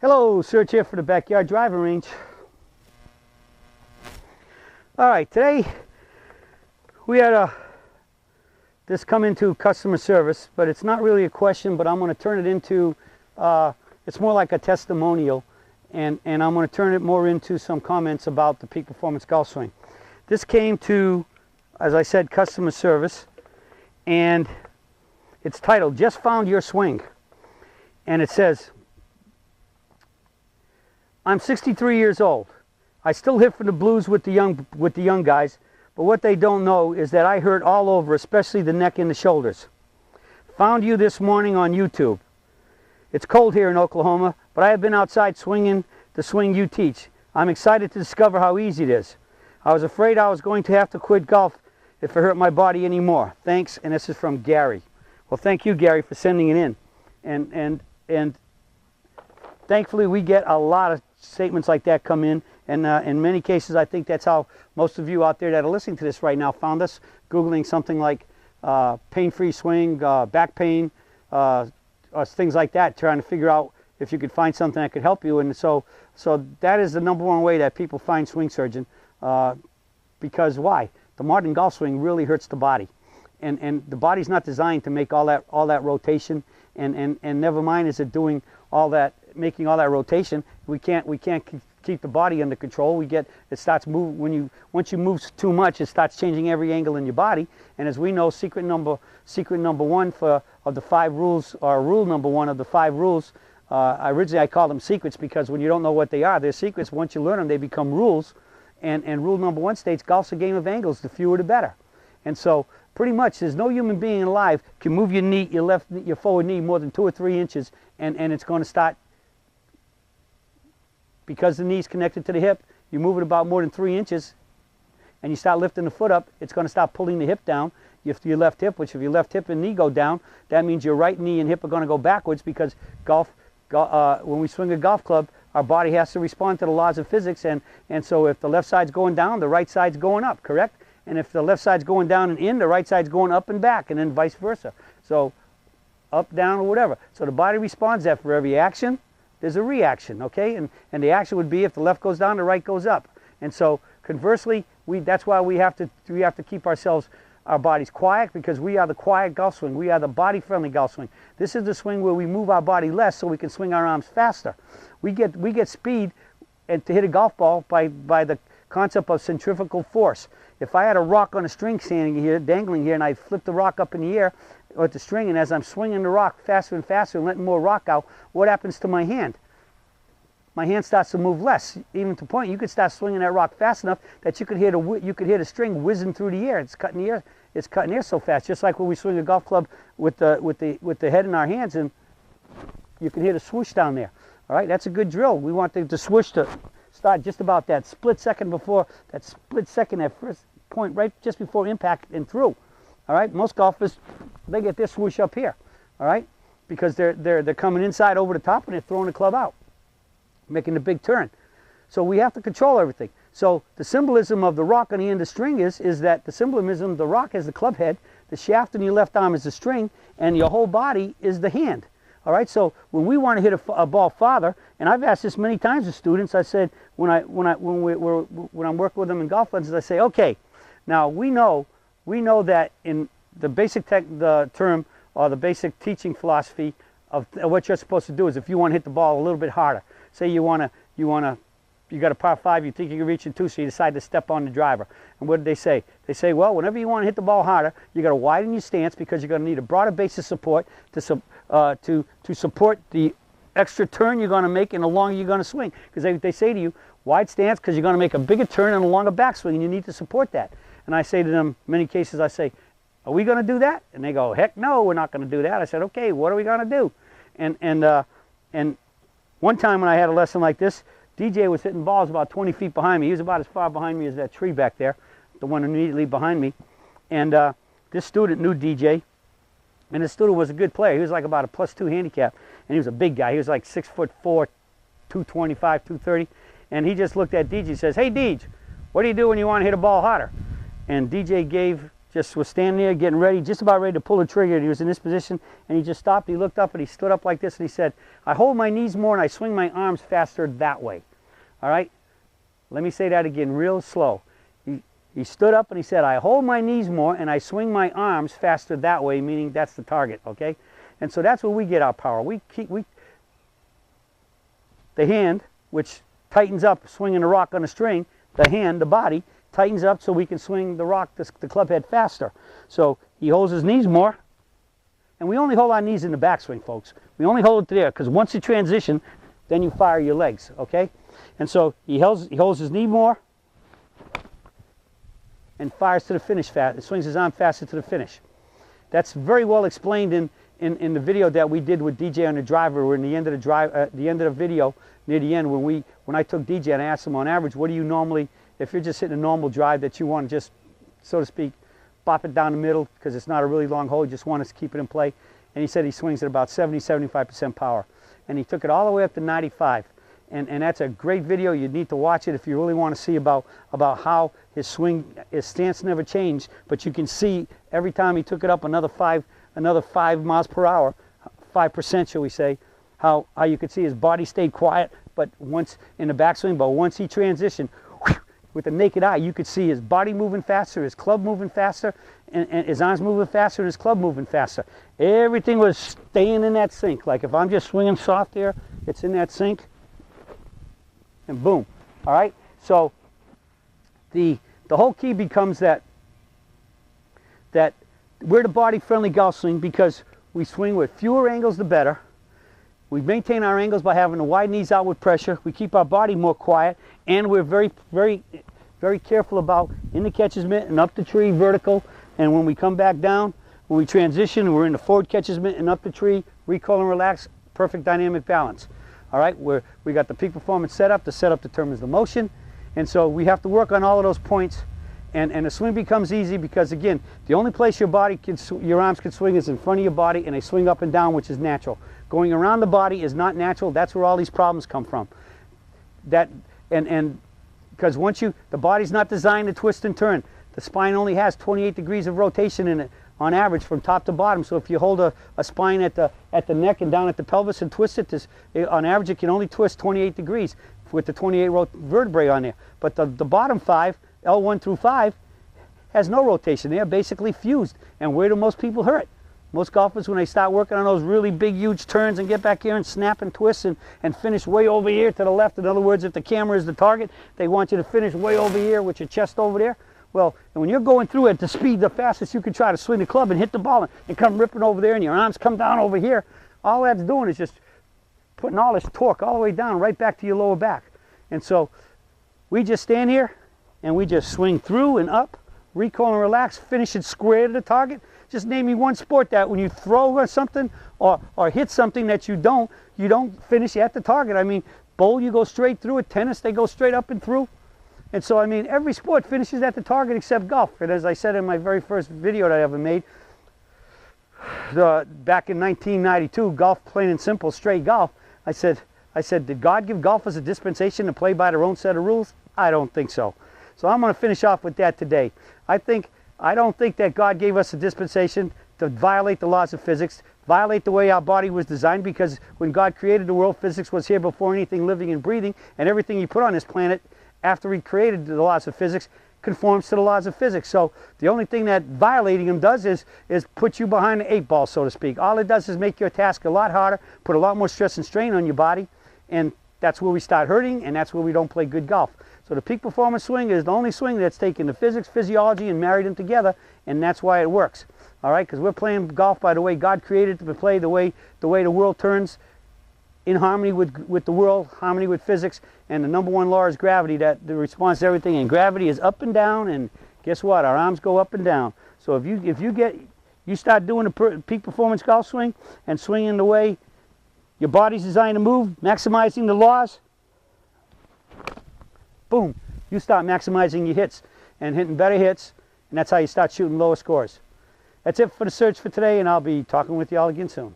Hello, Serge here for the Backyard Driving Range. Alright, today we had this come into customer service, but it's not really a question, but I'm going to turn it into, it's more like a testimonial, and I'm going to turn it more into some comments about the Peak Performance Golf Swing. This came to, as I said, customer service, and it's titled, Just Found Your Swing. And it says, I'm 63 years old. I still hit for the blues with the young guys, but what they don't know is that I hurt all over, especially the neck and the shoulders. Found you this morning on YouTube. It's cold here in Oklahoma, but I have been outside swinging the swing you teach. I'm excited to discover how easy it is. I was afraid I was going to have to quit golf if it hurt my body anymore. Thanks, and this is from Gary. Well, thank you, Gary, for sending it in. And thankfully we get a lot of statements like that come in, and in many cases I think that's how most of you out there that are listening to this right now found us, Googling something like pain-free swing, back pain, or things like that, trying to figure out if you could find something that could help you. And so that is the #1 way that people find Swing Surgeon, because why? The modern golf swing really hurts the body, and the body's not designed to make all that rotation, and never mind is it doing all that, making all that rotation. We can't keep the body under control. It starts moving once you move too much, it starts changing every angle in your body. And as we know, secret number one of the 5 rules, or rule #1 of the 5 rules. Originally I called them secrets because when you don't know what they are, they're secrets. Once you learn them, they become rules. And rule #1 states golf's a game of angles. The fewer the better. And so pretty much there's no human being alive can move your knee, your forward knee more than 2 or 3 inches, and it's going to start, because the knee's connected to the hip, you move it about more than 3 inches and you start lifting the foot up, it's going to start pulling the hip down, your left hip, which if your left hip and knee go down, that means your right knee and hip are going to go backwards, because when we swing a golf club, our body has to respond to the laws of physics, and so if the left side's going down, the right side's going up, correct? And if the left side's going down and in, the right side's going up and back, and then vice versa. So up, down, or whatever. So the body responds that for every action, there's a reaction, okay? And the action would be if the left goes down, the right goes up. And so conversely, that's why we have to keep our bodies quiet, because we are the quiet golf swing. We are the body-friendly golf swing. This is the swing where we move our body less so we can swing our arms faster. We get speed to hit a golf ball by the concept of centrifugal force. If I had a rock on a string standing here, dangling here, and I flip the rock up in the air with the string, and as I'm swinging the rock faster and faster and letting more rock out, what happens to my hand? My hand starts to move less, even to the point you could start swinging that rock fast enough that you could hear the string whizzing through the air. It's cutting the air. It's cutting air so fast, just like when we swing a golf club with the head in our hands, and you can hear the swoosh down there. All right, that's a good drill. We want the swoosh to start just about that split second, that first point right just before impact and through. All right, most golfers, they get their swoosh up here. All right, because they're coming inside over the top and they're throwing the club out, making a big turn. So we have to control everything. So the symbolism of the rock on the end of the string is that the symbolism of the rock is the club head, the shaft in your left arm is the string, and your whole body is the hand. All right, so when we want to hit a ball farther, and I've asked this many times to students, I said when I'm working with them in golf lessons, I say, okay, now we know that in the basic term, or the basic teaching philosophy of what you're supposed to do is, if you want to hit the ball a little bit harder, say you got a par 5, you think you can reach it 2, so you decide to step on the driver. And what did they say? They say, well, whenever you want to hit the ball harder, you got to widen your stance, because you're going to need a broader base of support to support the extra turn you're going to make and the longer you're going to swing. Because they say to you, wide stance, because you're going to make a bigger turn and a longer backswing, and you need to support that. And I say to them, many cases, I say, are we going to do that? And they go, heck no, we're not going to do that. I said, okay, what are we going to do? And one time when I had a lesson like this, DJ was hitting balls about 20 feet behind me. He was about as far behind me as that tree back there, the one immediately behind me. And this student knew DJ, and this student was a good player. He was like about a +2 handicap, and he was a big guy. He was like 6'4", 225, 230. And he just looked at DJ and says, hey, DJ, what do you do when you want to hit a ball harder? And DJ gave just was standing there getting ready, just about ready to pull the trigger. And he was in this position, and he just stopped. He looked up, and he stood up like this, and he said, I hold my knees more, and I swing my arms faster that way. All right? Let me say that again real slow. He stood up, and he said, I hold my knees more, and I swing my arms faster that way, meaning that's the target, okay? And so that's where we get our power. The hand, which tightens up swinging the rock on a string, the hand, the body, tightens up so we can swing the rock, the club head faster. So he holds his knees more, and we only hold our knees in the backswing, folks. We only hold it there, because once you transition, then you fire your legs, okay? And so he holds his knee more and fires to the finish fast, swings his arm faster to the finish. That's very well explained in the video that we did with DJ on the driver. We're in the end of the video, near the end, when I took DJ and I asked him on average, what do you normally, if you're just hitting a normal drive that you want to just, so to speak, bop it down the middle because it's not a really long hole, you just want to keep it in play. And he said he swings at about 70-75% power. And he took it all the way up to 95. And that's a great video. You need to watch it if you really want to see about how his swing, his stance never changed, but you can see every time he took it up another 5 miles per hour, 5% shall we say, how you could see his body stayed quiet, but once in the backswing, but once he transitioned, with the naked eye, you could see his body moving faster, his club moving faster, and his arms moving faster, and his club moving faster. Everything was staying in that sync. Like if I'm just swinging soft there, it's in that sync. And boom, all right? So the whole key becomes that we're the body-friendly golf swing because we swing with fewer angles the better. We maintain our angles by having the wide knees out with pressure. We keep our body more quiet, and we're very, very, very careful about in the catcher's mitt and up the tree vertical. And when we come back down, when we transition, we're in the forward catcher's mitt and up the tree, recoil and relax, perfect dynamic balance. All right, we got the peak performance setup. The setup determines the motion. And so we have to work on all of those points. And the swing becomes easy because, again, the only place your arms can swing is in front of your body, and they swing up and down, which is natural. Going around the body is not natural. That's where all these problems come from. And because the body's not designed to twist and turn. The spine only has 28 degrees of rotation in it on average from top to bottom. So if you hold a spine at the neck and down at the pelvis and twist it, on average it can only twist 28 degrees with the 28 vertebrae on there. But the bottom 5, L1 through 5, has no rotation. They are basically fused. And where do most people hurt? Most golfers, when they start working on those really big, huge turns and get back here and snap and twist and finish way over here to the left. In other words, if the camera is the target, they want you to finish way over here with your chest over there. Well, and when you're going through at the speed the fastest you can try to swing the club and hit the ball and come ripping over there and your arms come down over here, all that's doing is just putting all this torque all the way down right back to your lower back. And so we just stand here and we just swing through and up, recoil and relax, finish it square to the target. Just name me one sport that when you throw something or hit something that you don't finish at the target. I mean, bowl, you go straight through it. Tennis, they go straight up and through. And so, I mean, every sport finishes at the target except golf. And as I said in my very first video that I ever made, back in 1992, golf, plain and simple, straight golf, I said, did God give golfers a dispensation to play by their own set of rules? I don't think so. So I'm going to finish off with that today. I don't think that God gave us a dispensation to violate the laws of physics, violate the way our body was designed, because when God created the world, physics was here before anything living and breathing, and everything He put on this planet after He created the laws of physics conforms to the laws of physics. So the only thing that violating them does is put you behind the 8 ball, so to speak. All it does is make your task a lot harder, put a lot more stress and strain on your body, and that's where we start hurting, and that's where we don't play good golf. So the peak performance swing is the only swing that's taken the physics, physiology, and married them together, and that's why it works. All right, because we're playing golf by the way God created it to play, the way the world turns, in harmony with the world, harmony with physics, and the number one law is gravity, that the response to everything, and gravity is up and down, and guess what? Our arms go up and down. So if you start doing a peak performance golf swing and swinging the way your body's designed to move, maximizing the laws, boom, you start maximizing your hits and hitting better hits, and that's how you start shooting lower scores. That's it for the search for today, and I'll be talking with you all again soon.